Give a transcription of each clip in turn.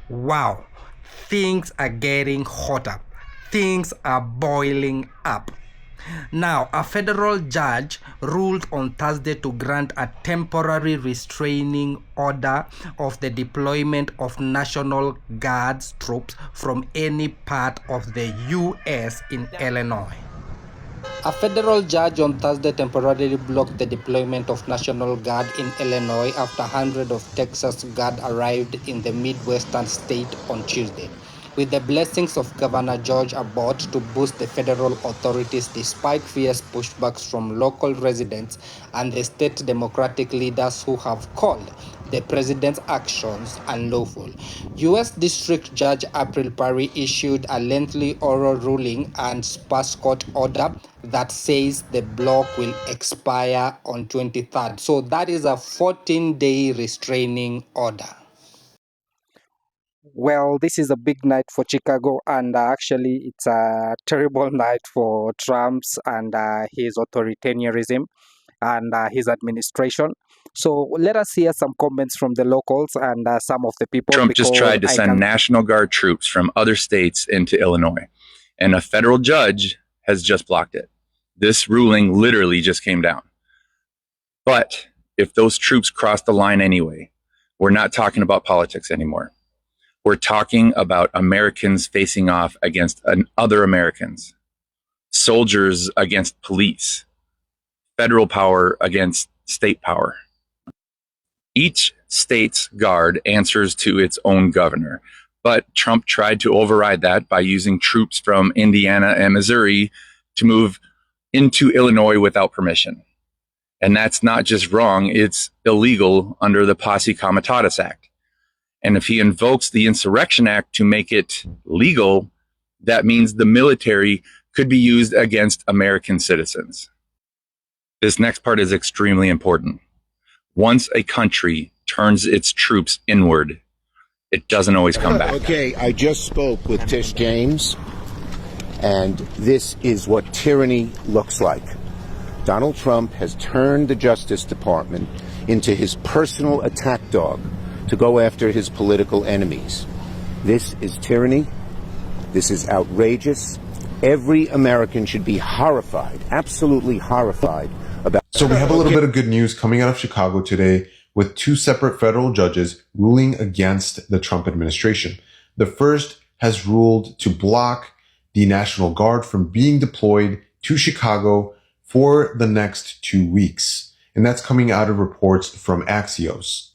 Wow, things are getting hotter. Things are boiling up. Now, a federal judge ruled on Thursday to grant a temporary restraining order of the deployment of National Guard's troops from any part of the U.S. in Illinois. A federal judge on Thursday temporarily blocked the deployment of National Guard in Illinois after hundreds of Texas Guard arrived in the Midwestern state on Tuesday, with the blessings of Governor George Abbott to boost the federal authorities despite fierce pushbacks from local residents and the state Democratic leaders who have called the president's actions unlawful. U.S. District Judge April Perry issued a lengthy oral ruling and sparse court order that says the block will expire on 23rd. So that is a 14-day restraining order. Well, this is a big night for Chicago, and actually, it's a terrible night for Trump's and his authoritarianism and his administration. So let us hear some comments from the locals and some of the people. Trump just tried to send National Guard troops from other states into Illinois, and a federal judge has just blocked it. This ruling literally just came down. But if those troops cross the line anyway, we're not talking about politics anymore. We're talking about Americans facing off against other Americans, soldiers against police, federal power against state power. Each state's guard answers to its own governor, but Trump tried to override that by using troops from Indiana and Missouri to move into Illinois without permission. And that's not just wrong, it's illegal under the Posse Comitatus Act. And if he invokes the Insurrection Act to make it legal, that means the military could be used against American citizens. This next part is extremely important. Once a country turns its troops inward, it doesn't always come back. Okay, I just spoke with Tish James, and this is what tyranny looks like. Donald Trump has turned the Justice Department into his personal attack dog to go after his political enemies. This is tyranny. This is outrageous. Every American should be horrified, absolutely horrified about. So we have a little bit of good news coming out of Chicago today with two separate federal judges ruling against the Trump administration. The first has ruled to block the National Guard from being deployed to Chicago for the next 2 weeks. And that's coming out of reports from Axios.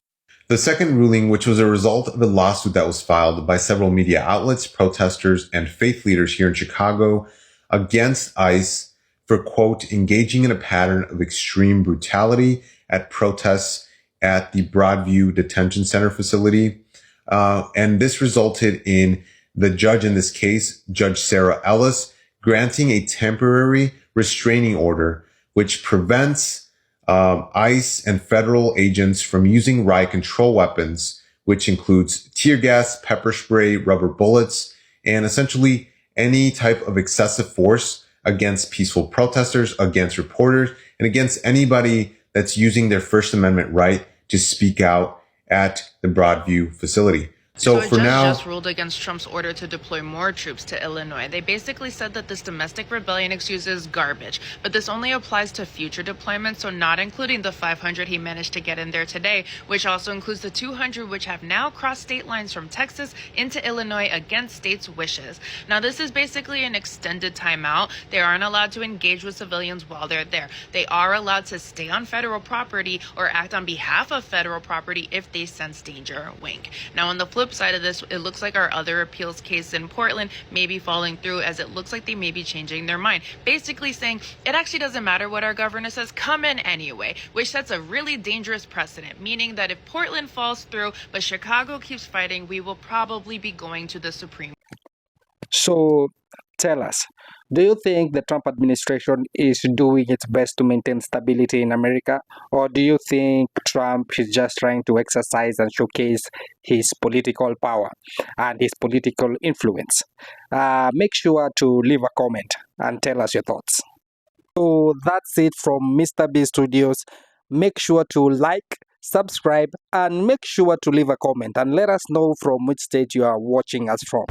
The second ruling, which was a result of a lawsuit that was filed by several media outlets, protesters, and faith leaders here in Chicago against ICE for, quote, engaging in a pattern of extreme brutality at protests at the Broadview Detention Center facility. And this resulted in the judge in this case, Judge Sarah Ellis, granting a temporary restraining order, which prevents ICE and federal agents from using riot control weapons, which includes tear gas, pepper spray, rubber bullets, and essentially any type of excessive force against peaceful protesters, against reporters, and against anybody that's using their First Amendment right to speak out at the Broadview facility. So for now, just ruled against Trump's order to deploy more troops to Illinois. They basically said that this domestic rebellion excuse is garbage, but this only applies to future deployments, so not including the 500 he managed to get in there today, which also includes the 200 which have now crossed state lines from Texas into Illinois against states' wishes. Now, this is basically an extended timeout. They aren't allowed to engage with civilians while they're there. They are allowed to stay on federal property or act on behalf of federal property if they sense danger. Wink. Now, on the flip side of this, it looks like our other appeals case in Portland may be falling through, as it looks like they may be changing their mind, basically saying it actually doesn't matter what our governor says, come in anyway, which sets a really dangerous precedent, meaning that if Portland falls through but Chicago keeps fighting, we will probably be going to the Supreme Court. So tell us, do you think the Trump administration is doing its best to maintain stability in America? Or do you think Trump is just trying to exercise and showcase his political power and his political influence? Make sure to leave a comment and tell us your thoughts. So that's it from Mr. B Studios. Make sure to like, subscribe, and make sure to leave a comment and let us know from which state you are watching us from.